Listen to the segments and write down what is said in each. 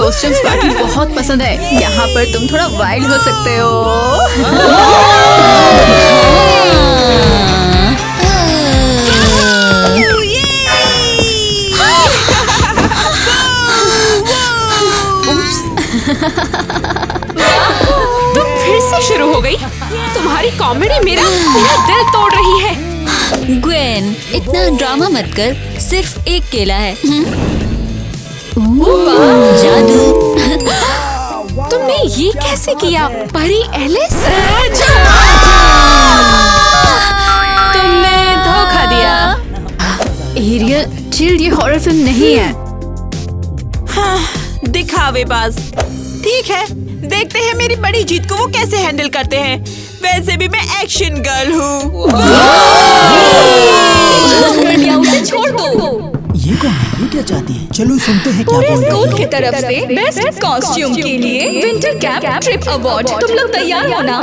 Costumes party बहुत पसंद है। यहाँ पर तुम थोड़ा वाइल्ड हो सकते हो। तुम फिर से शुरू हो गई। तुम्हारी कॉमेडी मेरा दिल तोड़ रही है। ग्वेन, इतना ड्रामा मत कर, सिर्फ एक केला है। जादू। तुमने ये कैसे किया परी एलिस? तुमने धोखा दिया। एरियल, चिल, ये हॉरर फिल्म नहीं है। दिखावेबाज। ठीक है, देखते हैं मेरी बड़ी जीत को वो कैसे हैंडल करते हैं। वैसे भी मैं एक्शन गर्ल हूँ। उसे छोड़ दो। ये कौन है? ये क्या चाहती है? चलो सुनते हैं क्या पूरे बोल रही स्कूल है। की तरफ से बेस्ट कॉस्ट्यूम के लिए विंटर कैंप ट्रिप अवार्ड। तुम लोग तैयार हो ना?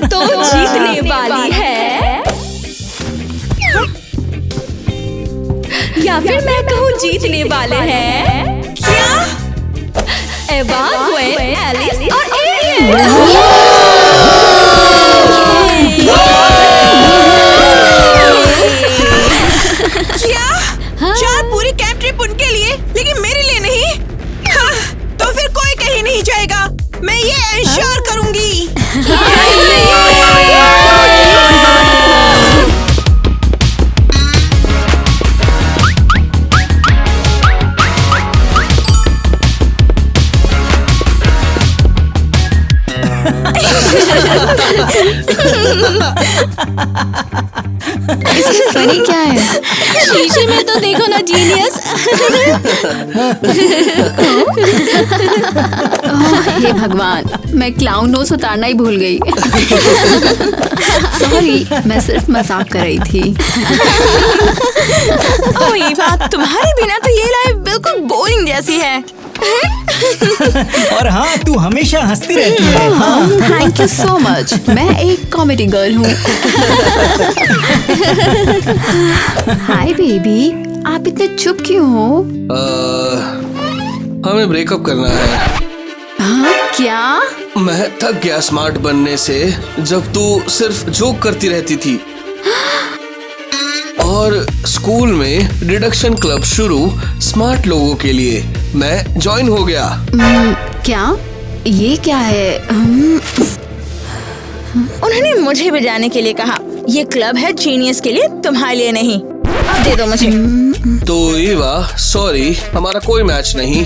तो जीतने वाली है, या फिर मैं कहूँ जीतने वाले हैं क्या? एवा, ग्वेन, एलिस और एरियल। क्या? चार पूरी कैंप ट्रिप उनके लिए, लेकिन मेरे लिए नहीं? हाँ, तो फिर कोई कहीं नहीं जाएगा। मैं ये इंश्योर करूंगी। इसमें फनी क्या है? शीशे में तो देखो ना जीनियस। हे भगवान, मैं क्लाउन नोज उतारना ही भूल गई। सॉरी, मैं सिर्फ मजाक कर रही थी। ओह, ये बात, तुम्हारे बिना तो ये लाइफ बिल्कुल बोरिंग जैसी है। और हाँ, तू हमेशा हंसती रहती है। हाँ। Thank you so much. मैं एक कॉमेडी गर्ल हूँ। हाय बेबी, आप इतने चुप क्यों हो? हमें ब्रेकअप करना है। हाँ, क्या? मैं थक गया स्मार्ट बनने से, जब तू सिर्फ जोक करती रहती थी। और स्कूल में डिडक्शन क्लब शुरू स्मार्ट लोगों के लिए, मैं ज्वाइन हो गया। क्या? ये क्या है? उन्होंने मुझे भी जाने के लिए कहा। ये क्लब है जीनियस के लिए, तुम्हारे लिए नहीं। अब दे दो मुझे। तो ईवा, सॉरी, हमारा कोई मैच नहीं।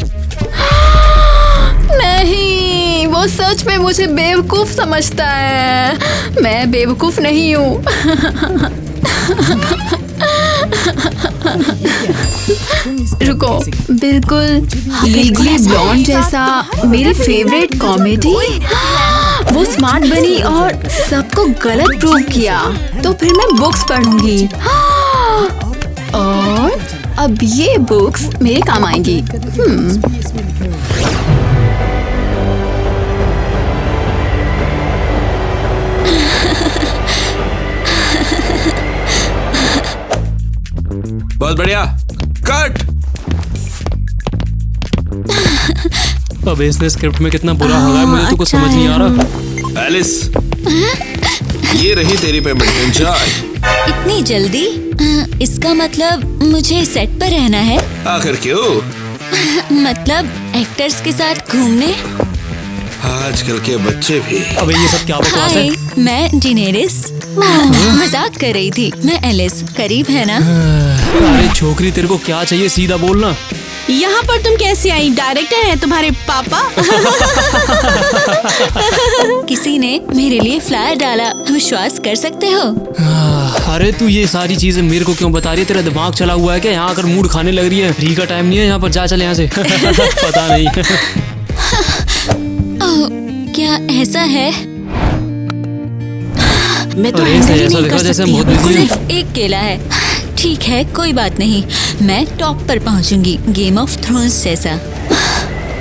नहीं, वो सच में मुझे बेवकूफ समझता है। मैं बेवकूफ नहीं हूँ। रुको, बिल्कुल लीगली ब्लॉन्ड जैसा मेरी फेवरेट कॉमेडी। वो स्मार्ट बनी और सबको गलत प्रूव किया। तो फिर मैं बुक्स पढ़ूंगी और अब ये बुक्स मेरे काम आएंगी। बहुत बढ़िया, कट। अब इसने स्क्रिप्ट में कितना बुरा हो रहा है, मुझे तो कुछ समझ नहीं आ रहा। एलिस, ये रही तेरी पेमेंट, एंजॉय। इतनी जल्दी? इसका मतलब मुझे सेट पर रहना है? आखिर क्यों? मतलब एक्टर्स के साथ घूमने? आजकल के बच्चे भी। अबे ये सब क्या बकवास हाय, है? मैं जिनेरिस। मजाक कर रही थी। मैं एलिस। करीब है ना? अरे छोकरी, तेरे को क्या चाहिए, सीधा बोलना। यहाँ पर तुम कैसे आई? डायरेक्टर है तुम्हारे पापा? किसी ने मेरे लिए फ्लायर डाला, विश्वास कर सकते हो? अरे तू ये सारी चीजें मेरे को क्यों बता रही है? तेरा दिमाग चला हुआ है क्या? यहाँ आकर मूड खाने लग रही है। फ्री का टाइम नहीं है यहाँ पर, जा चले यहाँ से। पता नहीं। ओह, क्या ऐसा है? मैं तो अरे हैंडल ही ऐसा नहीं देखा कर जैसे सकती। बहुत बिजी है। सिर्फ एक केला है। ठीक है, कोई बात नहीं। मैं टॉप पर पहुंचूंगी, गेम ऑफ थ्रोन्स जैसा।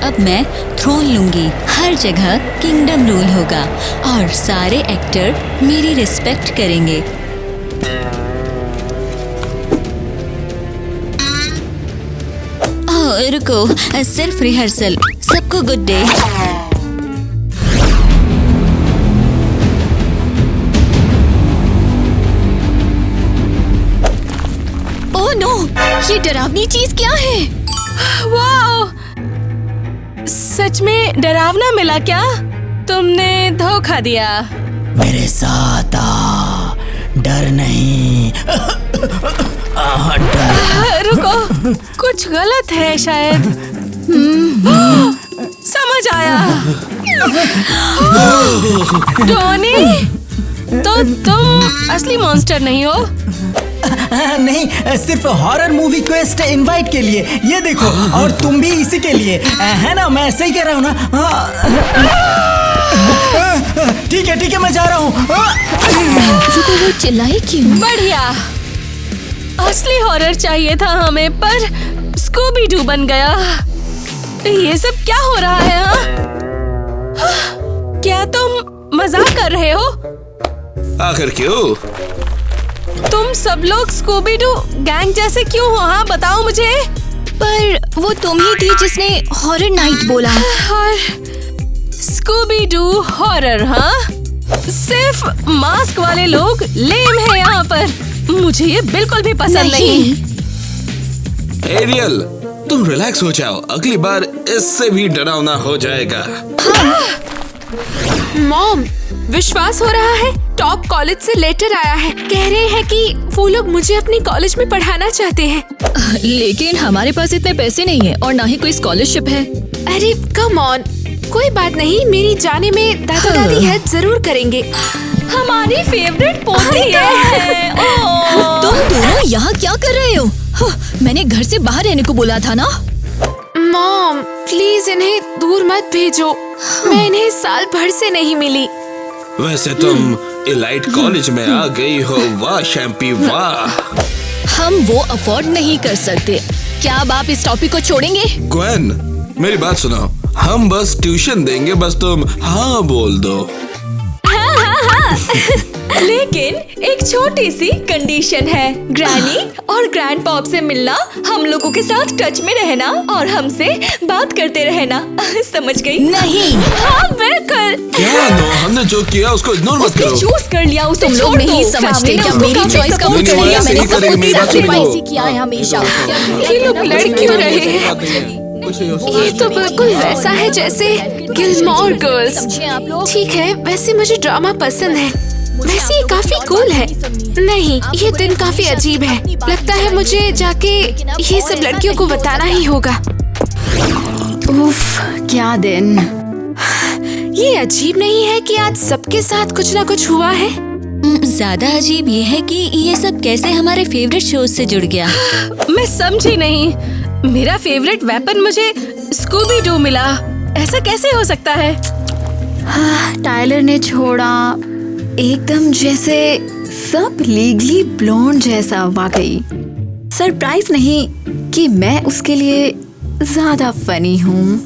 अब मैं थ्रोन लूंगी। हर जगह किंगडम रूल होगा और सारे एक्टर मेरी रिस्पेक्ट करेंगे। रुको, सिर्फ रिहर्सल। सबको गुड डे। ओह नो, ये डरावनी चीज क्या है? वाओ, सच में डरावना मिला क्या? तुमने धोखा दिया। मेरे साथ आ, डर नहीं। डर। रुको, कुछ गलत है शायद। समझ आया। टोनी, तो तुम असली मॉन्स्टर नहीं हो? नहीं, सिर्फ हॉरर मूवी क्वेस्ट इनवाइट के लिए। ये देखो, और तुम भी इसी के लिए, है ना? मैं सही कह रहा हूँ ना? ठीक है, मैं जा रहा हूँ। वो चिल्लाई क्यों? बढ़िया, असली हॉरर चाहिए था हमें, पर स्कूबी डू बन गया। ये सब क्या हो रहा है? क्या तुम मजाक कर रहे हो? आखिर क्यों? तुम सब लोग स्कूबी डू गैंग जैसे क्यों हो? हाँ, बताओ मुझे। पर वो तुम ही थी जिसने हॉरर नाइट बोला। और स्कूबी डू हॉरर? हाँ, सिर्फ मास्क वाले लोग लेम हैं यहाँ पर। मुझे ये बिल्कुल भी पसंद नहीं। एरियल, तुम रिलैक्स हो जाओ, अगली बार इससे भी डरावना हो जाएगा। मॉम, विश्वास हो रहा है टॉप कॉलेज से लेटर आया है। कह रहे हैं कि वो लोग मुझे अपने कॉलेज में पढ़ाना चाहते हैं। लेकिन हमारे पास इतने पैसे नहीं है और ना ही कोई स्कॉलरशिप है। अरे कम ऑन, कोई बात नहीं, मेरी जाने में दादा दादी हेल्प जरूर करेंगे। हमारी फेवरेट पोती है। तुम दोनों यहाँ क्या कर रहे हो? मैंने घर से बाहर रहने को बोला था ना। मॉम, प्लीज इन्हें दूर मत भेजो। मैं इन्हें साल भर से नहीं मिली। वैसे तुम एलाइट कॉलेज में आ गई हो। वाह शैम्पी, वाह। हम वो अफोर्ड नहीं कर सकते। क्या अब आप इस टॉपिक को छोड़ेंगे? ग्वेन, मेरी बात सुनो, हम बस ट्यूशन देंगे, बस तुम हाँ बोल दो। लेकिन एक छोटी सी कंडीशन है। ग्रैनी और ग्रैंड पॉप से मिलना, हम लोगों के साथ टच में रहना और हमसे बात करते रहना। समझ गई? नहीं। हाँ बिल्कुल। क्या नो, हमने जो किया उसको इग्नोर मत करो। चूज कर लिया उसे। तुम लोग नहीं समझते क्या मेरी चॉइस कबूल कर लिया? मैंने सब कुछ सैक्रिफाइस ही किया है हमेशा। ये लोग लड़ क्यों रहे हैं? ये तो बिल्कुल वैसा है जैसे गिलमोर गर्ल्स। ठीक है, वैसे मुझे ड्रामा पसंद है, वैसे ये काफी कूल है। नहीं, ये दिन काफी अजीब है। लगता है मुझे जाके ये सब लड़कियों को बताना ही होगा। उफ, क्या दिन। ये अजीब नहीं है कि आज सबके साथ कुछ ना कुछ हुआ है? ज्यादा अजीब ये है कि ये सब कैसे हमारे फेवरेट शोज से जुड़ गया। मैं समझी नहीं। मेरा फेवरेट वेपन मुझे स्कूबी डू मिला। ऐसा कैसे हो सकता है? टायलर ने छोड़ा, एकदम जैसे सब लीगली ब्लोंड जैसा। वाकई सरप्राइज नहीं कि मैं उसके लिए ज्यादा फनी हूँ।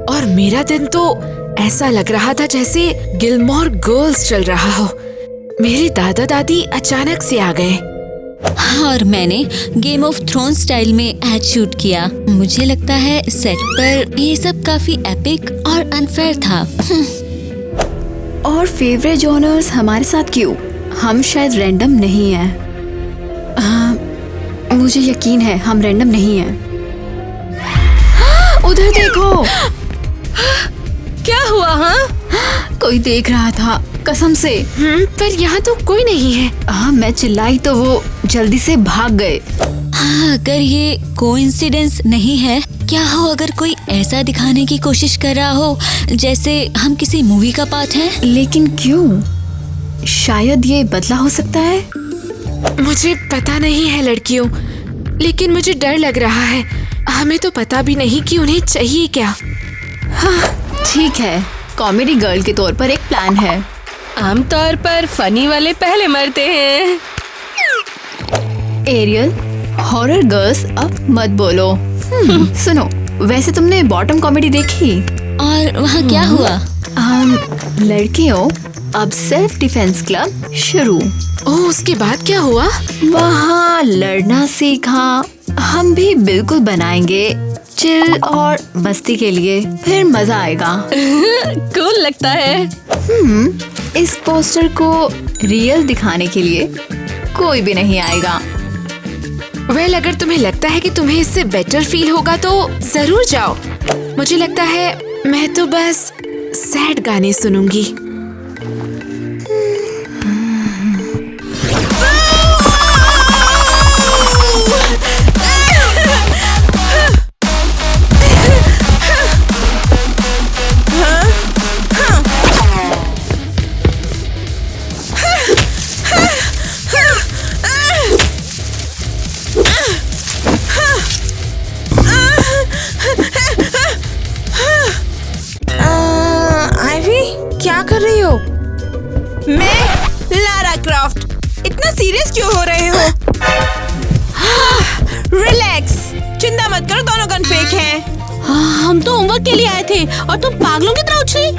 और मेरा दिन तो ऐसा लग रहा था जैसे गिलमोर गर्ल्स चल रहा हो। मेरे दादा दादी अचानक से आ गए। और मैंने गेम ऑफ थ्रोन्स स्टाइल में एड शूट किया। मुझे लगता है सेट पर ये सब काफी एपिक और अनफेयर था। और फेवरेट जॉनर्स हमारे साथ क्यों? हम शायद रैंडम नहीं हैं। मुझे यकीन है हम रैंडम नहीं हैं। उधर देखो। क्या हुआ? हाँ, कोई देख रहा था, कसम से। पर यहाँ तो कोई नहीं है। हाँ, मैं चिल्लाई तो वो जल्दी से भाग गए। हाँ, अगर ये कोइंसिडेंस नहीं है, क्या हो अगर कोई ऐसा दिखाने की कोशिश कर रहा हो जैसे हम किसी मूवी का पार्ट हैं? लेकिन क्यों? शायद ये बदला हो सकता है। मुझे पता नहीं है लड़कियों, लेकिन मुझे डर लग रहा है। हमें तो पता भी नहीं कि उन्हें चाहिए क्या। हाँ, ठीक है, कॉमेडी गर्ल के तौर पर एक प्लान है। आमतौर पर फनी वाले पहले मरते हैं। एरियल, हॉरर गर्ल्स अब मत बोलो। सुनो, वैसे तुमने बॉटम कॉमेडी देखी? और वहाँ क्या हुआ? लड़कियों, अब सेल्फ डिफेंस क्लब शुरू। ओह, उसके बाद क्या हुआ? वहाँ लड़ना सीखा। हम भी बिल्कुल बनाएंगे चिल और मस्ती के लिए, फिर मजा आएगा। कूल लगता है। इस पोस्टर को रियल दिखाने के लिए कोई भी नहीं आएगा। वेल, अगर तुम्हें लगता है कि तुम्हें इससे बेटर फील होगा तो जरूर जाओ। मुझे लगता है मैं तो बस सैड गाने सुनूंगी। क्या कर रही हो? मैं लारा क्रॉफ्ट। इतना सीरियस क्यों हो रहे हो? रिलैक्स, चिंता मत करो, दोनों गन फेक हैं। हम तो होमवर्क के लिए आए थे और तुम पागलों की तरह उछली।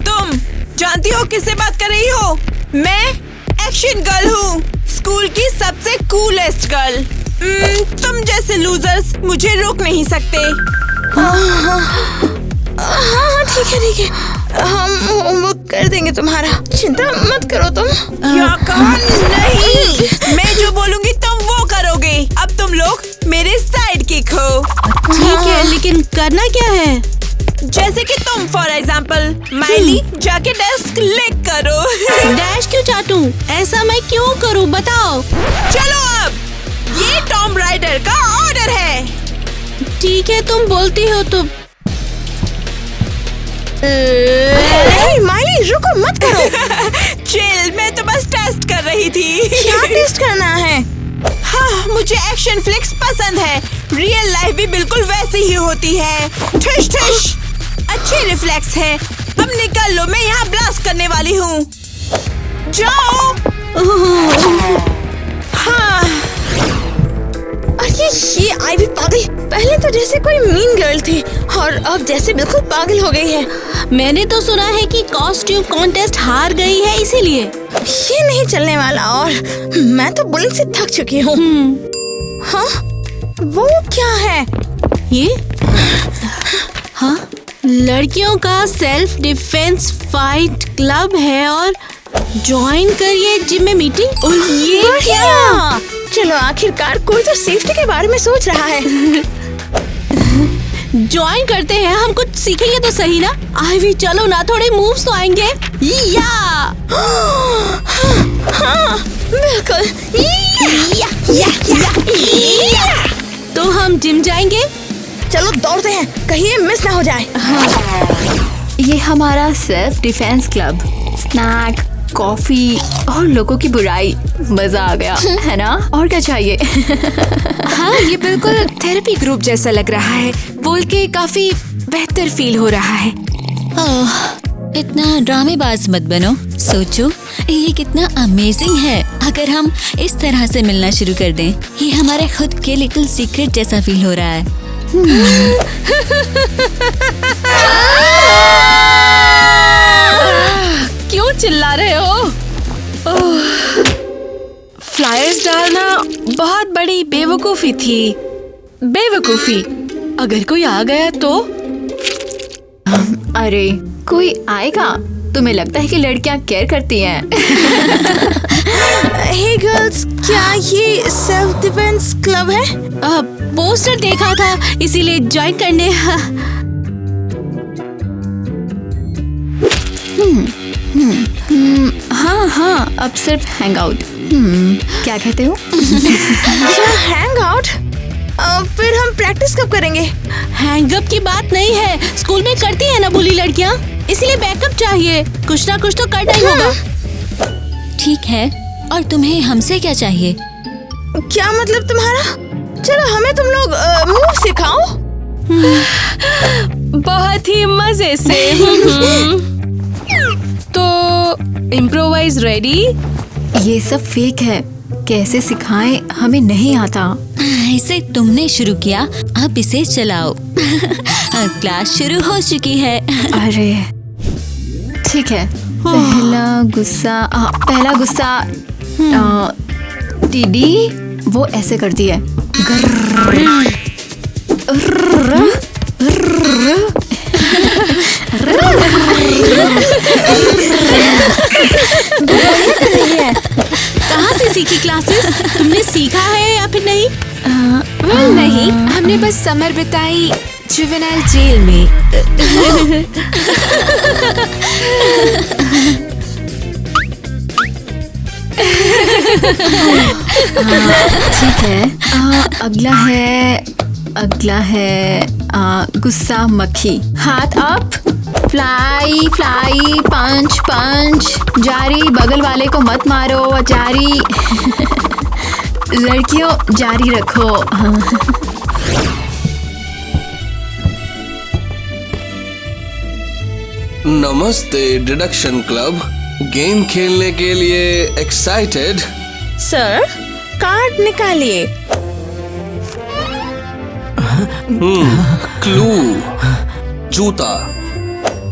तुम जानती हो किससे बात कर रही हो? मैं एक्शन गर्ल हूँ, स्कूल की सबसे कूलेस्ट गर्ल। तुम जैसे लूजर्स मुझे रोक नहीं सकते। हाँ ठीक है, हम होमवर्क कर देंगे तुम्हारा, चिंता मत करो तुम। क्या कहा? नहीं, मैं जो बोलूंगी तुम वो करोगे। अब तुम लोग मेरे साइड किक हो। ठीक है, लेकिन करना क्या है? जैसे कि तुम फॉर एग्जाम्पल, माइली जाके डेस्क लिक करो। डैश क्यों चाटूं? ऐसा मैं क्यों करूं, बताओ। चलो अब, ये टॉम राइडर का ऑर्डर है। ठीक है, तुम बोलती हो तो। माइली रुको, मत करो। चिल, मैं तो बस टेस्ट कर रही थी। क्या टेस्ट करना है? हाँ, मुझे एक्शन फ्लिक्स पसंद है। रियल लाइफ भी बिल्कुल वैसी ही होती है। ठुश ठुश, अच्छे रिफ्लेक्स है। अब निकल लो, मैं यहाँ ब्लास्ट करने वाली हूँ। जाओ। हाँ। अरे ये आईवी पागल, पहले तो जैसे कोई मीन गर्ल थी और अब जैसे बिल्कुल पागल हो गई है। मैंने तो सुना है कि कॉस्ट्यूम कॉन्टेस्ट हार गई है, इसीलिए। ये नहीं चलने वाला और मैं तो बुलिंग से थक चुकी हूँ। हाँ, वो क्या है? ये हाँ, लड़कियों का सेल्फ डिफेंस फाइट क्लब है और ज्वाइन करिए जिम में मीटिंग। और ये क्या? चलो, आखिरकार कोई तो सेफ्टी के बारे में सोच रहा है। ज्वाइन करते हैं, हम कुछ सीखेंगे तो सही ना। आईवी चलो ना, थोड़े मूव्स तो आएंगे। या हाँ, बिल्कुल। तो हम जिम जाएंगे। चलो दौड़ते हैं, कहीं ये मिस ना हो जाए। ये हमारा self defence club, snack, coffee और लोगों की बुराई, मजा आ गया है ना? और क्या चाहिए? हाँ, ये बिल्कुल थेरेपी ग्रुप जैसा लग रहा है। बोल के काफी बेहतर फील हो रहा है। इतना ड्रामेबाज मत बनो। सोचो ये कितना अमेजिंग है अगर हम इस तरह से मिलना शुरू कर दें। ये हमारे खुद के लिटिल सीक्रेट जैसा फील हो रहा है। क्यों चिल्ला रहे हो? फ्लायर्स डालना बहुत बड़ी बेवकूफी थी। बेवकूफी, अगर कोई आ गया तो? अरे कोई आएगा? तुम्हें लगता है कि लड़कियां केयर करती हैं? हे गर्ल्स, क्या ये सेल्फ डिफेंस क्लब है? पोस्टर देखा था, इसीलिए ज्वाइन करने। हाँ, अब सिर्फ हैंग आउट। क्या कहते हो? Hang out? फिर हम प्रैक्टिस कब करेंगे? हैंगअप की बात नहीं है, स्कूल में करती है ना बुली लड़कियाँ, इसीलिए बैकअप चाहिए। कुछ ना कुछ तो करना ही होगा। ठीक है, और तुम्हें हमसे क्या चाहिए? क्या मतलब तुम्हारा? चलो हमें तुम लोग मूव सिखाओ। बहुत ही मजे से। तो इम्प्रोवाइज रेडी? ये सब फेक है, कैसे सिखाएं? हमें नहीं आता। इसे तुमने शुरू किया, अब इसे चलाओ। क्लास शुरू हो चुकी है। अरे ठीक है, पहला गुस्सा टीडी वो ऐसे करती है, गर्र। कहाँ से सीखी क्लासेस? तुमने सीखा है या फिर नहीं? वेल नहीं, हमने बस समर बिताई जुवेनाइल जेल में। ठीक है। अगला है गुस्सा मक्खी। हाथ अप, फ्लाई फ्लाई, पंच पंच, जारी, बगल वाले को मत मारो, जारी। लड़कियों जारी रखो। नमस्ते डिडक्शन क्लब, गेम खेलने के लिए एक्साइटेड? सर, कार्ड निकालिए। क्लू, जूता,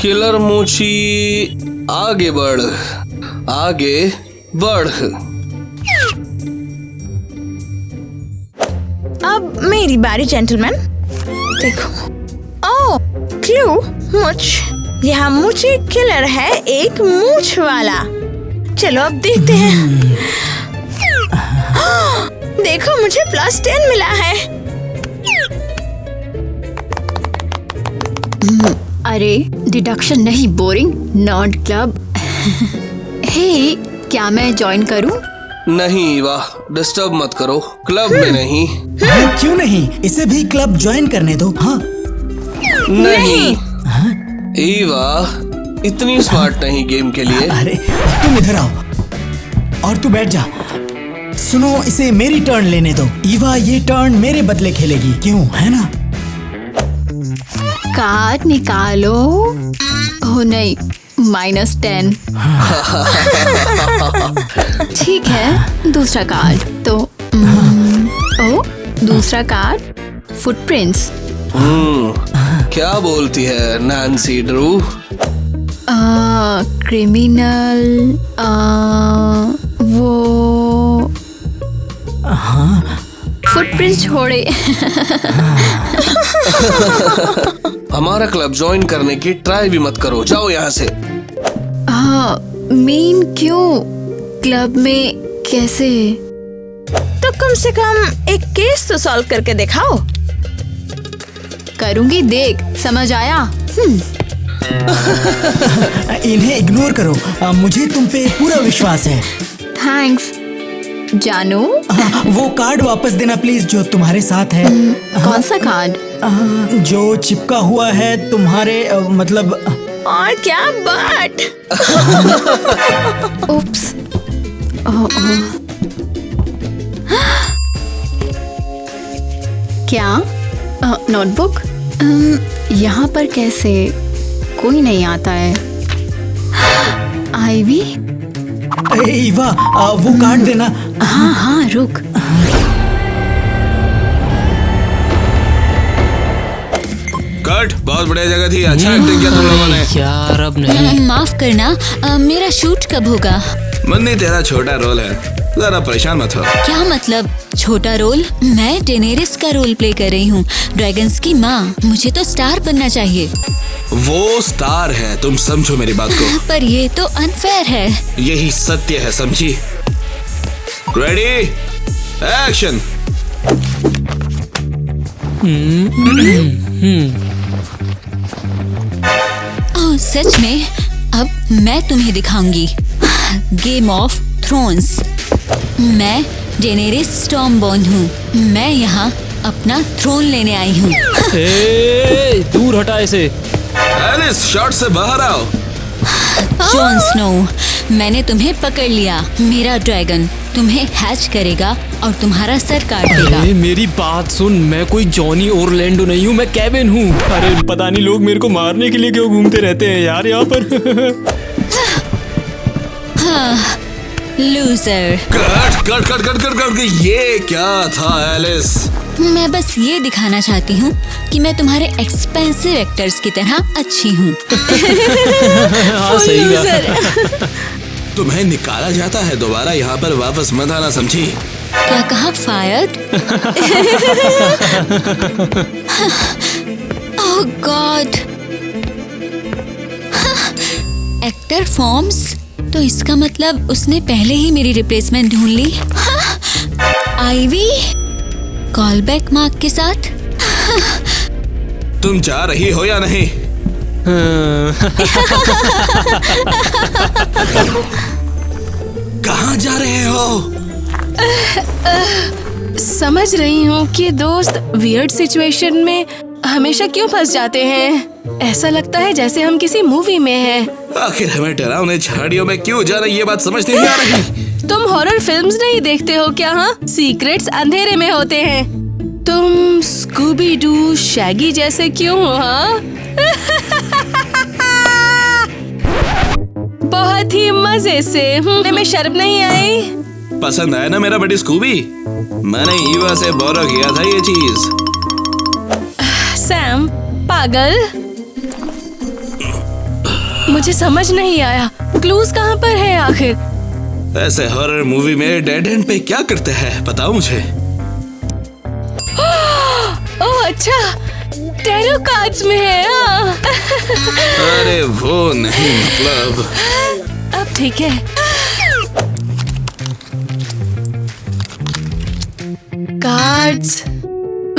किलर मोची, आगे बढ़, आगे बढ़। अब मेरी बारी जेंटलमैन। देखो, ओह क्लू, मूछ। यहाँ मुझे किलर है, एक मूछ वाला। चलो अब देखते हैं। देखो, मुझे +10 मिला है। अरे डिडक्शन नहीं, बोरिंग नॉट क्लब। हे, क्या मैं ज्वाइन करूं? नहीं, वाह, डिस्टर्ब मत करो, क्लब में नहीं। क्यों नहीं? इसे भी क्लब ज्वाइन करने दो। हाँ नहीं। ईवा इतनी स्मार्ट नहीं गेम के लिए। अरे तुम इधर आओ और तू बैठ जा। सुनो, इसे मेरी टर्न लेने दो। ईवा ये टर्न मेरे बदले खेलेगी, क्यों, है ना? कार्ड निकालो। हो नहीं, -10। ठीक है, दूसरा कार्ड तो ओ दूसरा कार्ड फुटप्रिंट्स। क्या बोलती है नैन्सी ड्रू? क्रिमिनल, वो फुटप्रिंट्स छोड़े। हमारा क्लब ज्वाइन करने की ट्राई भी मत करो, जाओ यहाँ से। मीन क्यों? क्लब में कैसे? तो कम से कम एक केस तो सॉल्व करके दिखाओ। करूंगी, देख, समझ आया? इन्हें इग्नोर करो, मुझे तुम पे पूरा विश्वास है। थैंक्स जानू। वो कार्ड वापस देना प्लीज, जो तुम्हारे साथ है। कौन सा कार्ड? जो चिपका हुआ है तुम्हारे, मतलब। और क्या बट? उप्स। क्या? नोटबुक? यहाँ पर कैसे? कोई नहीं आता है। आईवी? ईवा, वो कार्ड देना। हाँ हाँ, रुक। कट, बहुत बढ़िया जगह थी, अच्छा एक्टिंग किया तुम लोगों ने। यार अब नहीं। माफ करना, मेरा शूट कब होगा? मन्नी, तेरा छोटा रोल है, जरा परेशान मत हो। क्या मतलब छोटा रोल? मैं डेनेरिस का रोल प्ले कर रही हूँ, ड्रैगन्स की माँ। मुझे तो स्टार बनना चाहिए। वो स्टार है, तुम समझो मेरी बात को। पर ये तो अनफेयर है। यही सत्य है, समझी? Ready, action. ओह सच में? अब मैं तुम्हें दिखाऊंगी गेम ऑफ थ्रोन्स। मैं डेनेरिस स्टॉर्मबॉर्न हूँ। मैं यहाँ अपना थ्रोन लेने आई हूँ। दूर हटा इसे। एलिस, शॉट से बाहर आओ। जॉन स्नो, मैंने तुम्हें पकड़ लिया। मेरा ड्रैगन तुम्हें हैच करेगा और तुम्हारा सर काट देगा। अरे मेरी बात सुन, मैं कोई जॉनी ओरलैंडो नहीं हूँ, मैं केविन हूँ। अरे पता नहीं लोग मेरे को मारने के लिए क्यों घूमते रहते हैं यार यहाँ पर। हाँ, loser. Cut cut cut cut cut cut, ये क्या था एलिस? मैं बस ये दिखाना चाहती हूँ कि मैं तुम्हारे एक्सपेंसिव एक्टर्स की तरह अच्छी हूँ। हाँ सही बात। तुम्हें निकाला जाता है, दोबारा यहाँ पर वापस मत आना, समझी? क्या कहा? फायर्ड? ओह गॉड, एक्टर फॉर्म्स, तो इसका मतलब उसने पहले ही मेरी रिप्लेसमेंट ढूंढ ली। आईवी कॉल बैक मार्क के साथ। तुम जा रही हो या नहीं? कहाँ जा रहे हो? समझ रही हूँ कि दोस्त वियर्ड सिचुएशन में हमेशा क्यों फंस जाते हैं। ऐसा लगता है जैसे हम किसी मूवी में हैं। आखिर हमें डरावने झाड़ियों में क्यों जाना, ये बात समझ नहीं आ रही। तुम हॉरर फिल्म्स नहीं देखते हो क्या? हाँ, सीक्रेट्स अंधेरे में होते हैं। तुम स्कूबी डू शैगी जैसे क्यों हो? हाँ बहुत ही मजे से। में शर्म नहीं आई? पसंद आया ना मेरा बड़ी स्कूबी? मैंने ईवा से बोरो किया था ये चीज। सैम पागल, मुझे समझ नहीं आया क्लूज कहाँ पर है आखिर। ऐसे हॉरर मूवी में डेड एंड पे क्या करते हैं, बताओ मुझे। ओह अच्छा, टैरो कार्ड्स में है। अरे वो नहीं, मतलब अब ठीक है। कार्ड्स,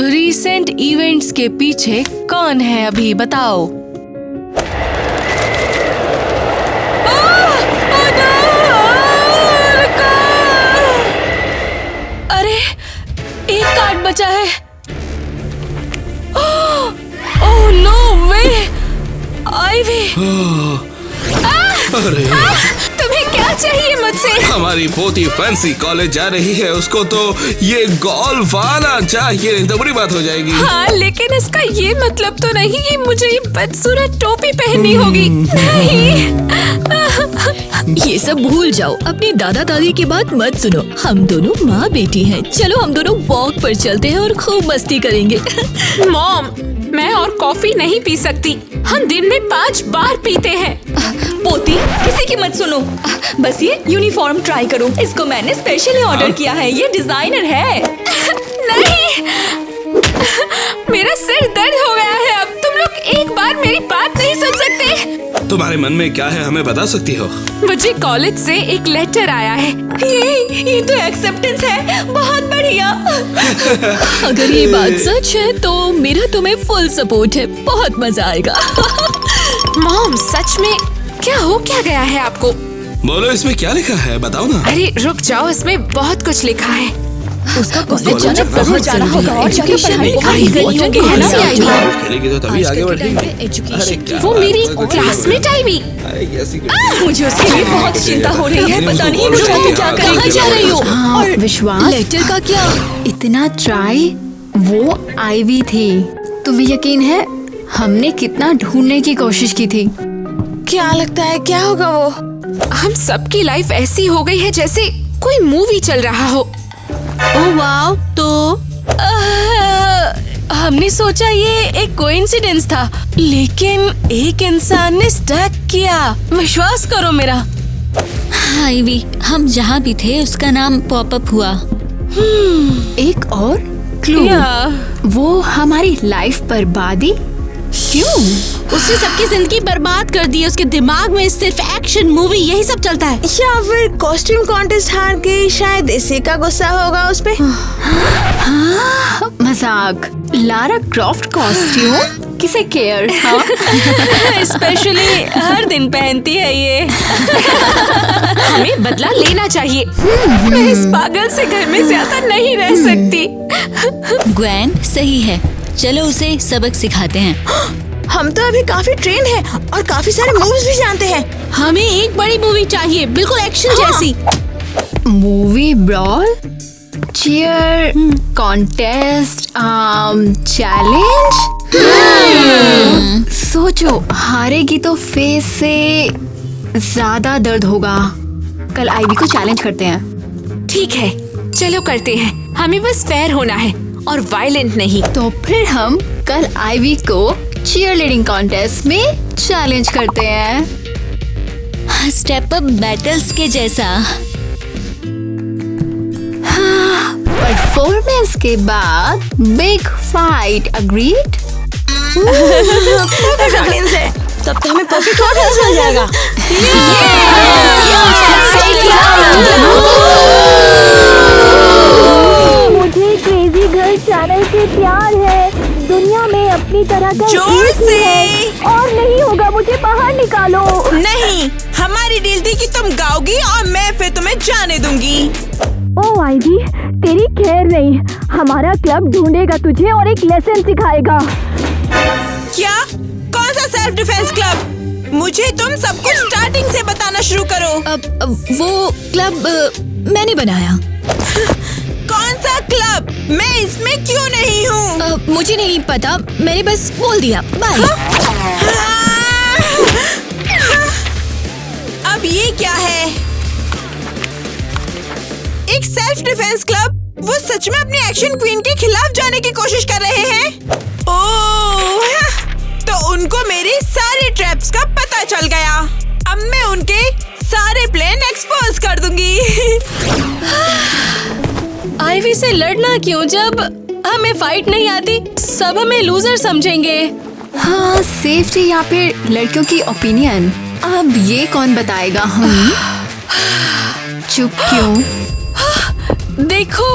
रीसेंट इवेंट्स के पीछे कौन है अभी बताओ। अरे एक कार्ड बचा है। ओह नो वे, आईवी। अरे तुम्हें क्या चाहिए मुझसे? हमारी पोती फैंसी कॉलेज जा रही है, उसको तो ये गोल्फ आना चाहिए, नहीं तो बुरी बात हो जाएगी। हाँ, लेकिन इसका ये मतलब तो नहीं कि मुझे ये बदसूरत टोपी पहननी होगी। नहीं। ये सब भूल जाओ, अपनी दादा दादी की बात मत सुनो। हम दोनों माँ बेटी हैं। चलो हम दोनों वॉक पर चलते हैं और खूब मस्ती करेंगे। मॉम, मैं और कॉफी नहीं पी सकती। हम दिन में 5 बार पीते हैं। पोती, किसी की मत सुनो। बस ये यूनिफॉर्म ट्राई करो, इसको मैंने स्पेशली ऑर्डर किया है, ये डिजाइनर है। नहीं, मेरा सिर दर्द हो गया है। अब तुम लोग एक बार मेरी बात नहीं सुन सकते? तुम्हारे मन में क्या है, हमें बता सकती हो? मुझे कॉलेज से एक लेटर आया है। ये तो एक्सेप्टेंस है, बहुत बढ़िया। अगर ये बात सच है तो मेरा तुम्हें फुल सपोर्ट है, बहुत मजा आएगा। मॉम, सच में क्या गया है आपको? बोलो, इसमें क्या लिखा है, बताओ ना। अरे रुक जाओ, इसमें बहुत कुछ लिखा है। उसका कॉलेज जाना जरूर जाना होगा और जाके पढ़ाई खेलेगी तो तभी आगे बढ़ेगी। वो मेरी क्लासमेट आईवी। मुझे उसके लिए बहुत चिंता हो रही है, पता नहीं वो क्या कहाँ जा रही हो। और विश्वास, लेटर का क्या? इतना ट्राई, वो आईवी थी। तुम्हें यकीन है हमने कितना ढूंढने की कोशिश की थी। क्या लगता है क्या होगा वो? हम सबकी लाइफ ऐसी हो गई है जैसे कोई मूवी चल रहा हो। ओह वाव, तो हमने सोचा ये एक कोइंसिडेंस था, लेकिन एक इंसान ने स्टक किया। विश्वास करो मेरा। आईवी, हम जहाँ भी थे उसका नाम पॉपअप हुआ। एक और क्लू, वो हमारी लाइफ बर्बादी क्यों? उसने सबकी जिंदगी बर्बाद कर दी। उसके दिमाग में सिर्फ एक्शन मूवी यही सब चलता है। या फिर कॉस्ट्यूम कॉन्टेस्ट हार के शायद इसी का गुस्सा होगा उस पे। मजाक, लारा क्रॉफ्ट कॉस्ट्यूम किसे केयर? स्पेशली हर दिन पहनती है ये। हमें बदला लेना चाहिए। मैं इस पागल से घर में ज्यादा नहीं रह सकती। ग्वेन सही है, चलो उसे सबक सिखाते हैं। हम तो अभी काफी ट्रेंड हैं और काफी सारे मूव्स भी जानते हैं। हमें एक बड़ी मूवी चाहिए, बिल्कुल एक्शन जैसी। Movie brawl, cheer contest, challenge. सोचो, हारेगी तो फेस से ज्यादा दर्द होगा। कल आईवी को चैलेंज करते हैं। ठीक है, चलो करते हैं। हमें बस फेयर होना है और वायलेंट नहीं। तो फिर हम कल आईवी को चीयरलीडिंग कॉन्टेस्ट में चैलेंज करते हैं। स्टेप अप बैटल्स के जैसा। परफॉर्मेंस के बाद बिग फाइट, अग्रीड? तब तो हमें परफेक्ट ऑडियंस मिल जाएगा। मुझे क्रेजी गर्ल चैनल से प्यार है। दुनिया में अपनी तरह का जोर से और नहीं होगा, मुझे बाहर निकालो। नहीं, हमारी डील थी कि तुम गाओगी और मैं फिर तुम्हें जाने दूंगी। ओ आईवी, तेरी खैर नहीं। हमारा क्लब ढूंढेगा तुझे और एक लेसन सिखाएगा। क्या? कौन सा सेल्फ डिफेंस क्लब? मुझे तुम सब कुछ स्टार्टिंग से बताना शुरू करो। वो क्लब मैंने बनाया। कौन सा क्लब? मैं इसमें क्यों नहीं हूँ? मुझे नहीं पता, मैंने बस बोल दिया। बाय। अब ये क्या है? एक सेल्फ डिफेंस क्लब? वो सच में अपनी एक्शन क्वीन के खिलाफ जाने की कोशिश कर रहे हैं? ओह, तो उनको मेरी सारी ट्रैप्स का पता चल गया। अब मैं उनके सारे प्लान एक्सपोज कर दूंगी। आईवी से लड़ना क्यों जब हमें फाइट नहीं आती? सब हमें लूजर समझेंगे। हाँ, सेफ्टी या फिर लड़कियों की ओपिनियन, अब ये कौन बताएगा? हम चुप क्यों? देखो,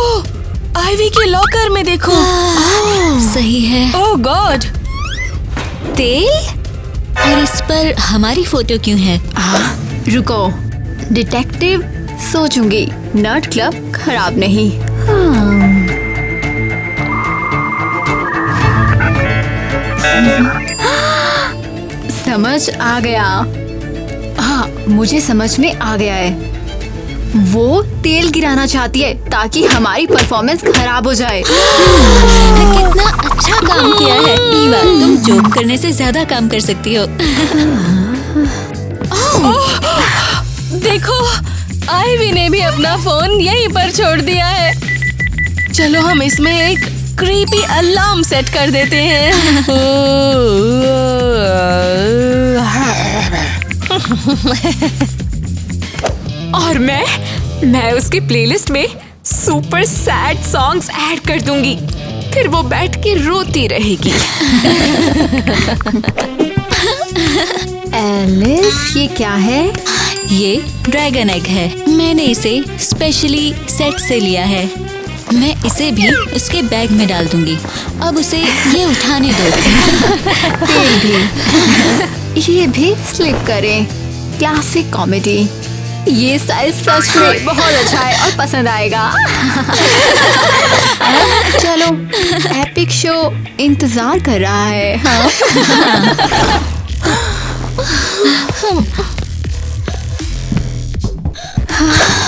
आईवी के लॉकर में देखो। सही है। ओह गॉड, तेल? और इस पर हमारी फोटो क्यों है? रुको, डिटेक्टिव सोचूंगी। नट क्लब खराब नहीं। समझ आ गया। हाँ, मुझे समझ में आ गया है। वो तेल गिराना चाहती है ताकि हमारी परफॉर्मेंस खराब हो जाए। कितना अच्छा काम किया है ईवा, तुम जोक करने से ज्यादा काम कर सकती हो। देखो, आईवी ने भी अपना फोन यहीं पर छोड़ दिया है। चलो हम इसमें एक क्रीपी अलार्म सेट कर देते हैं। और मैं उसकी प्लेलिस्ट में सुपर सैड सॉन्ग्स ऐड कर दूंगी, फिर वो बैठ के रोती रहेगी। एलिस, ये क्या है? ये ड्रैगन एग है। मैंने इसे स्पेशली सेट से लिया है। मैं इसे भी उसके बैग में डाल दूंगी। अब उसे ये उठाने दो। तेल भी। ये भी स्लिप करें। Classic comedy. ये स्टाइल सच में बहुत अच्छा है और पसंद आएगा। चलो, एपिक शो इंतजार कर रहा है।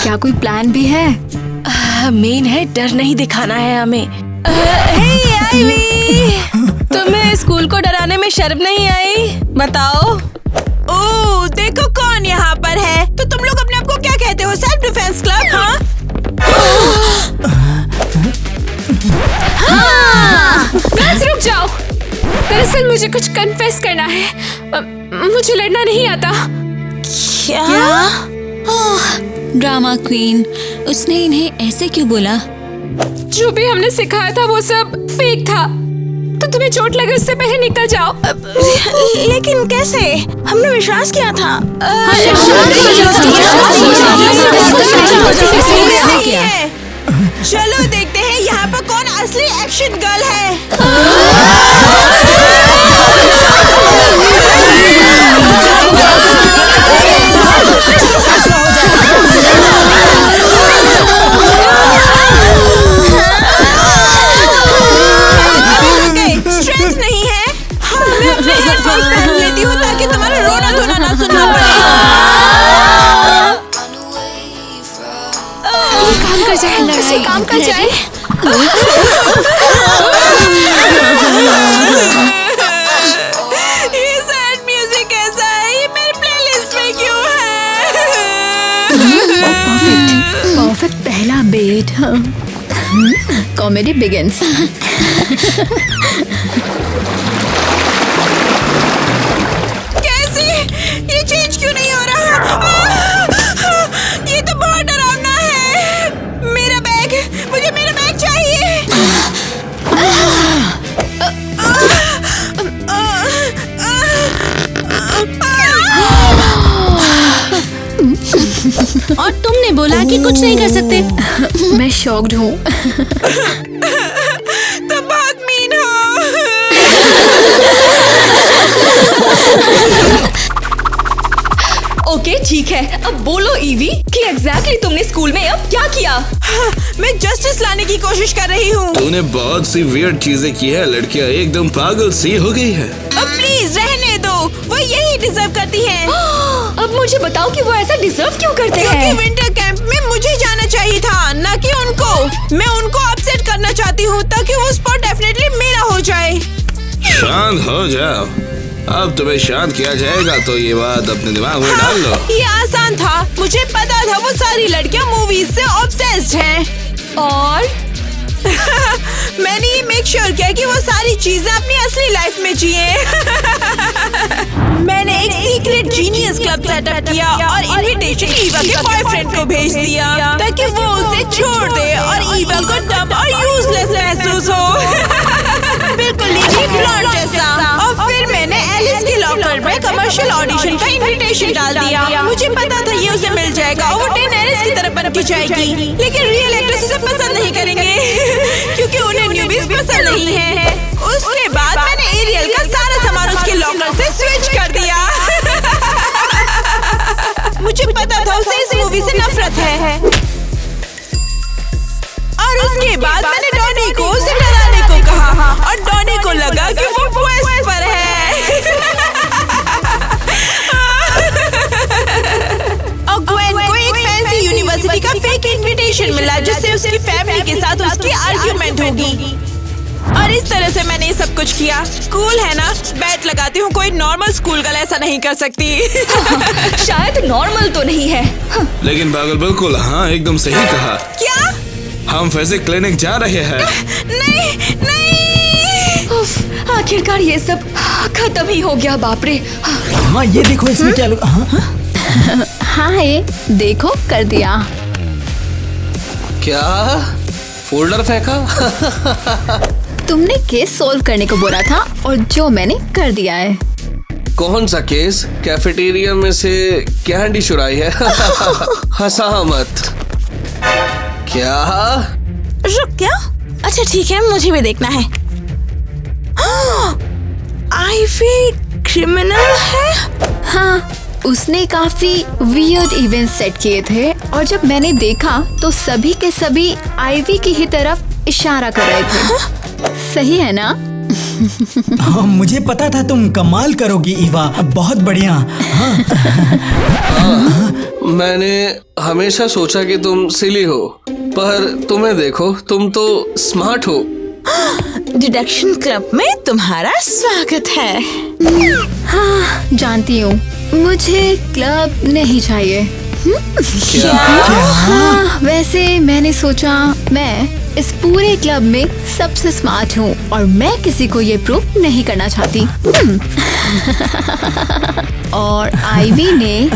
क्या कोई प्लान भी है? मेन है डर नहीं दिखाना है हमें। हे आईवी, तुम्हें स्कूल को डराने में शर्म नहीं आई? बताओ। ओह, देखो कौन यहाँ पर है। तो तुम लोग अपने आप को क्या कहते हो? Self defence club? हाँ, बस रुक जाओ। दरअसल मुझे कुछ कन्फेस करना है। मुझे लड़ना नहीं आता। क्या? ड्रामा क्वीन, उसने इन्हें ऐसे क्यों बोला? जो भी हमने सिखाया था वो सब फेक था। तो तुम्हें चोट लगे उससे पहले निकल जाओ। लेकिन कैसे? हमने विश्वास किया था। चलो देखते हैं यहाँ पर कौन असली एक्शन गर्ल है। स्ट्रेस नहीं है। हाँ, मैं अपने हेडफोन्स पहन लेती हूँ ताकि तुम्हारा रोना धोना ना सुनना पड़े। ये काम कर जाए, लड़ाई काम कर जाए। ये सैड म्यूजिक कैसा है? ये मेरी प्लेलिस्ट में क्यों है? परफेक्ट पहला बेट। Comedy begins. कैसे? ये चेंज क्यों नहीं हो रहा? ये तो बहुत डरावना है। मेरा बैग, मुझे मेरा बैग चाहिए। लड़की कुछ नहीं कर सकते। मैं शॉक्ड हूँ। तुम बहुत मीन हो। ओके ठीक है, अब बोलो ईवी कि एग्जैक्टली तुमने स्कूल में अब क्या किया? मैं जस्टिस लाने की कोशिश कर रही हूँ। तूने बहुत सी वियर्ड चीजें की है। लड़कियाँ एकदम पागल सी हो गई है। अब प्लीज रहने दो, वो यही डिजर्व करती हैं। अब मुझे बताओ कि वो ऐसा डिजर्व क्यों करते हैं? क्योंकि विंटर कैंप में मुझे जाना चाहिए था, न कि उनको। मैं उनको अपसेट करना चाहती हूँ ताकि वो स्पॉट डेफिनेटली मेरा हो जाए। शांत हो जाओ। अब तुम्हें शांत किया जाएगा तो ये बात अपने दिमाग में डाल लो। ये आसान था। मुझे पता था वो सारी लड़कियां मूवीज से ऑब्सेस्ड हैं। और मैंने ये मेक श्योर किया कि वो सारी चीजें अपनी असली लाइफ में जिए। मैंने एक सीक्रेट जीनियस क्लब सेटअप किया और इनविटेशन ईवा के बॉयफ्रेंड को भेज दिया ताकि वो उसे छोड़ दे और ईवा को डम और यूजलेस महसूस हो। बिल्कुल लीगली ब्लॉन्ड जैसा। और फिर मैंने एलिस के लॉकर में कमर्शियल ऑडिशन का इनविटेशन डाल दिया। मुझे पता था ये उसे मिल जाएगा और वो एलिस की तरफ बन के जाएगी। लेकिन रियल एक्टर्स उसे पसंद नहीं करेंगे क्योंकि उन्हें न्यूबीज पसंद नहीं है। उसके बाद मैंने एरियल का सारा सामान उसके लॉकर से स्विच कर दिया। मुझे पता था उसे इस मूवी से नफरत है। और उसके बाद मैंने डॉनी को उसे डराने को कहा और डॉनी को लगा कि वो क्वेस्ट पर है। और ग्वेन को एक फैंसी यूनिवर्सिटी का फेक इनविटेशन मिला जिससे उसकी फैमिली के साथ उसकी आर्ग्यूमेंट होगी। और इस तरह से मैंने ये सब कुछ किया। कूल है ना? बैट लगाती हूँ कोई नॉर्मल स्कूल गर्ल ऐसा नहीं कर सकती। शायद नॉर्मल तो नहीं है। लेकिन पागल बिल्कुल, हाँ एकदम सही कहा। क्या? हम फिजिक्स क्लिनिक जा रहे हैं। नहीं नहीं। उफ, आखिरकार ये सब खत्म ही हो गया। बाप रे। हाँ ये देखो इसमें क्या लोग। हाँ ये देखो कर दिया। क्या फोल्डर फेंका? तुमने केस सोल्व करने को बोला था और जो मैंने कर दिया है। कौन सा केस? कैफेटेरिया में से कैंडी चुराई है? हंसा मत। क्या? रुक, क्या? अच्छा ठीक है, मुझे भी देखना है। आईवी क्रिमिनल है? हाँ, उसने काफी वियर्ड इवेंट सेट किए थे और जब मैंने देखा तो सभी के सभी आईवी की ही तरफ इशारा कर रहे थे। सही है ना? हाँ, मुझे पता था तुम कमाल करोगी ईवा, बहुत बढ़िया। हाँ। मैंने हमेशा सोचा कि तुम सिली हो, पर तुम्हें देखो, तुम तो स्मार्ट हो। डिडक्शन क्लब में तुम्हारा स्वागत है। हाँ, जानती हूँ, मुझे क्लब नहीं चाहिए। क्या? हाँ, वैसे मैंने सोचा मैं इस पूरे क्लब में सबसे स्मार्ट हूँ और मैं किसी को ये प्रूव नहीं करना चाहती। और आईवी ने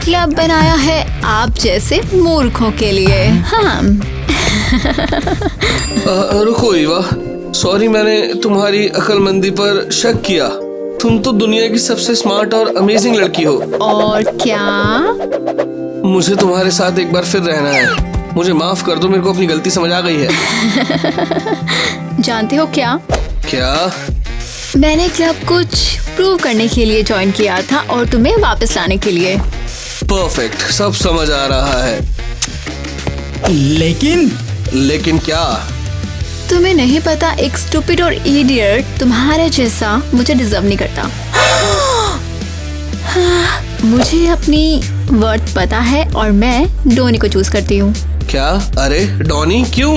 क्लब बनाया है आप जैसे मूर्खों के लिए। हाँ। रुको ईवा, सॉरी मैंने तुम्हारी अक्लमंदी पर शक किया। तुम तो दुनिया की सबसे स्मार्ट और अमेजिंग लड़की हो। और क्या? मुझे तुम्हारे साथ एक बार फिर रहना है। मुझे माफ कर दो, मेरे को अपनी गलती समझ आ गई है। जानते हो क्या? क्या? मैंने क्लब कुछ प्रूव करने के लिए ज्वाइन किया था और तुम्हें वापस लाने के लिए। परफेक्ट, सब समझ आ रहा है। लेकिन क्या? तुम्हें नहीं पता एक स्टूपिड और इडियट तुम्हारे जैसा मुझे डिजर्व नहीं करता। मुझे अपनी वर्थ पता है और मैं डोनी को चूज करती हूँ। क्या? अरे डॉनी क्यों?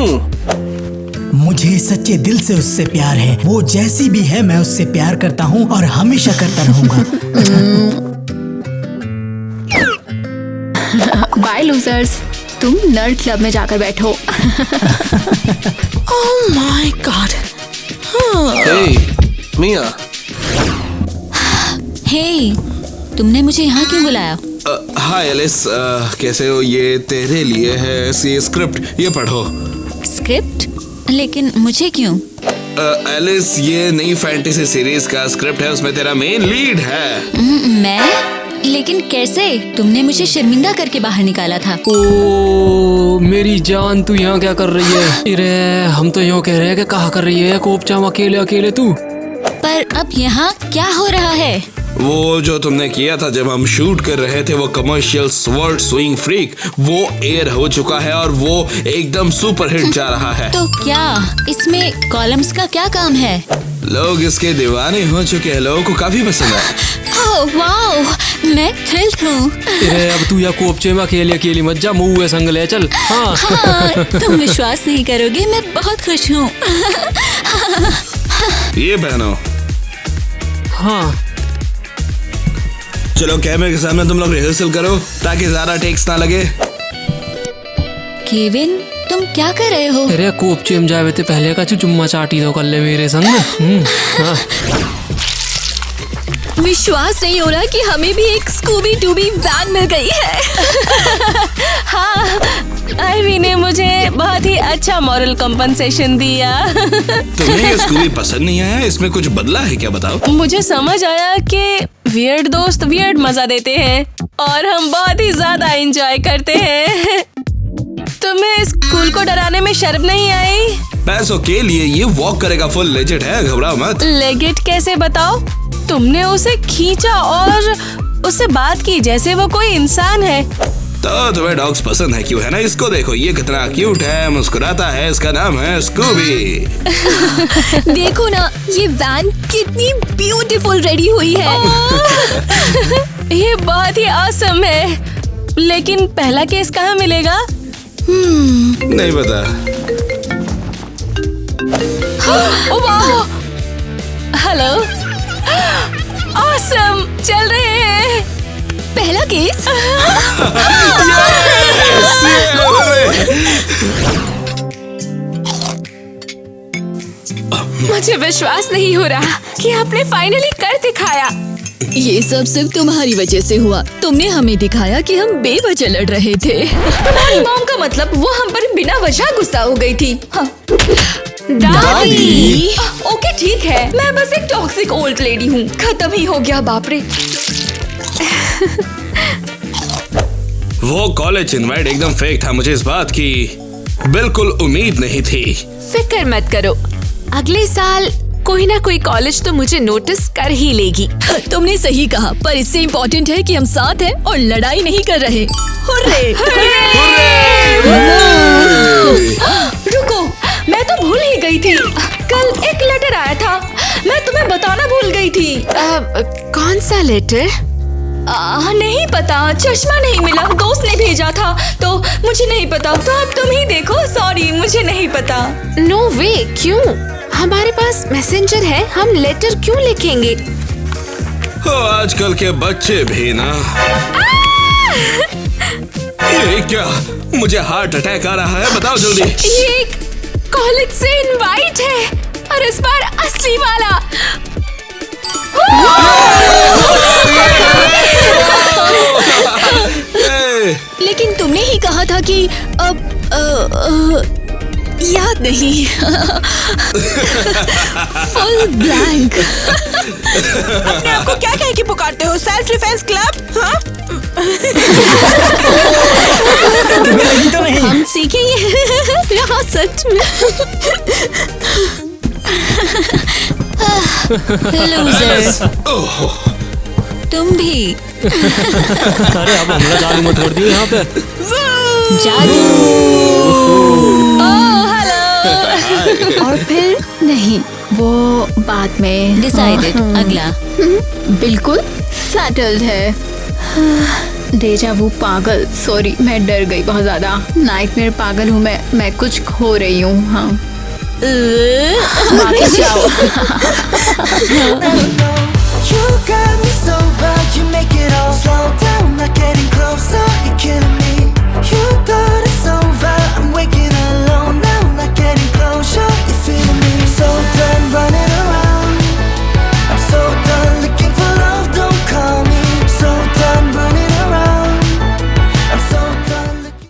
मुझे सच्चे दिल से उससे प्यार है। वो जैसी भी है मैं उससे प्यार करता हूँ और हमेशा करता रहूंगा। बाय लूजर्स, तुम नर्ड क्लब में जाकर बैठो। Oh my God. हे मिया। हे, तुमने मुझे यहाँ क्यों बुलाया? हाय एलिस, कैसे हो? ये तेरे लिए है ये स्क्रिप्ट, ये पढ़ो। स्क्रिप्ट? लेकिन मुझे क्यों? एलिस, ये नई फैंटेसी सीरीज का स्क्रिप्ट है, उसमें तेरा मेन लीड है। मैं? लेकिन कैसे? तुमने मुझे शर्मिंदा करके बाहर निकाला था। ओ मेरी जान, तू यहाँ क्या कर रही है? अरे हम तो यूँ कह रहे हैं कि कहा कर रही है कोपचाम अकेले अकेले तू। पर अब यहाँ क्या हो रहा है? वो जो तुमने किया था जब हम शूट कर रहे थे, वो कमर्शियल स्वर्ड स्विंग फ्रीक, वो एयर हो चुका है और वो एकदम सुपर हिट जा रहा है। तो क्या इसमें कॉलम्स का क्या काम है? लोग इसके दीवाने हो चुके हैं, लोगों को काफी पसंद है। ओह वाओ, मैं थ्रिल्ड हूँ। अरे अब तू या कोपचे में अकेले अकेली मत जा, मुँह है संग ले चल। हाँ। हाँ, तुम विश्वास नहीं करोगे, मैं बहुत खुश हूँ। ये पहनो। हाँ चलो कैमरे के सामने तुम लोग रिहर्सल करो ताकि ज्यादा टेक्स ना लगे। केविन, तुम क्या कर रहे हो? अरे कोपचे में जावे ते पहले का चुम्मा चाटी तो कर ले मेरे संग। हाँ। विश्वास नहीं हो रहा कि हमें भी एक स्कूबी डूबी वैन मिल गई है। हाँ, आईवी ने मुझे बहुत ही अच्छा मॉरल कंपनसेशन दिया। तुम्हें ये स्कूबी पसंद नहीं आया? इसमें कुछ बदला है क्या, बताओ? मुझे समझ आया कि वियर्ड दोस्त वियर्ड मजा देते हैं और हम बहुत ही ज्यादा एंजॉय करते हैं। तुम्हें स्कूल को डराने में शर्म नहीं आई? पैसों के लिए ये वॉक करेगा, फुल लेजिट है, घबराओ मत। लेजिट कैसे, बताओ? तुमने उसे खींचा और उससे बात की जैसे वो कोई इंसान है। तो तुम्हें डॉग्स पसंद है क्यों, है ना? इसको देखो, ये कितना क्यूट है, मुस्कुराता है, इसका नाम है स्कूबी। देखो ना, ये वैन कितनी ब्यूटीफुल रेडी हुई है। ये बहुत ही ऑसम है, लेकिन पहला केस कहाँ मिलेगा? नहीं पता। हेलो, ऑसम, चल रहे हैं। पहला केस। मुझे विश्वास नहीं हो रहा कि आपने फाइनली कर दिखाया। ये सब सिर्फ तुम्हारी वजह से हुआ। तुमने हमें दिखाया कि हम बेवजह लड़ रहे थे। तुम्हारी मॉम का मतलब वो हम पर बिना वजह गुस्सा हो गई थी। हाँ। दादी। ओके ठीक है, मैं बस एक टॉक्सिक ओल्ड लेडी हूँ। खत्म ही हो गया, बाप रे। वो कॉलेज इनवाइट एकदम फेक था, मुझे इस बात की बिल्कुल उम्मीद नहीं थी। फिक्र मत करो, अगले साल कोई ना कोई कॉलेज तो मुझे नोटिस कर ही लेगी। तुमने सही कहा, पर इससे इम्पोर्टेंट है कि हम साथ हैं और लड़ाई नहीं कर रहे। हुर्रे! रुको, मैं तो भूल ही गई थी। कल एक लेटर आया था, मैं तुम्हें बताना भूल गई थी। कौन सा लेटर? नहीं पता, चश्मा नहीं मिला, दोस्त ने भेजा था, तो मुझे नहीं पता। तो अब तुम ही देखो, सॉरी मुझे नहीं पता। नो वे, क्यों? हमारे पास मैसेंजर है, हम लेटर क्यों लिखेंगे? आजकल के बच्चे भी ना। ये क्या? मुझे हार्ट अटैक आ रहा है, बताओ जल्दी। ये कॉलेज से इनवाइट है और इस बार असली वाला। लेकिन तुमने ही कहा था कि अब याद नहीं। Full blank. अपने आप को क्या कह के पुकारते हो? Self defence club? हाँ? तो नहीं। हम सीखेंगे। यहाँ सच में। लूजर। तुम भी। अरे अब हमला जादू मत कर दियो यहाँ पे। जादू। और फिर नहीं, वो बाद में डिसाइडेड। अगला। बिल्कुल सेटल्ड है। डेजा वू पागल, सॉरी मैं डर गई बहुत ज्यादा। नाइटमेयर पागल हूँ मैं कुछ खो रही हूँ। हाँ वापस जाओ। You got me so bad, you make it all slow down, not getting closer, you're killing me. You thought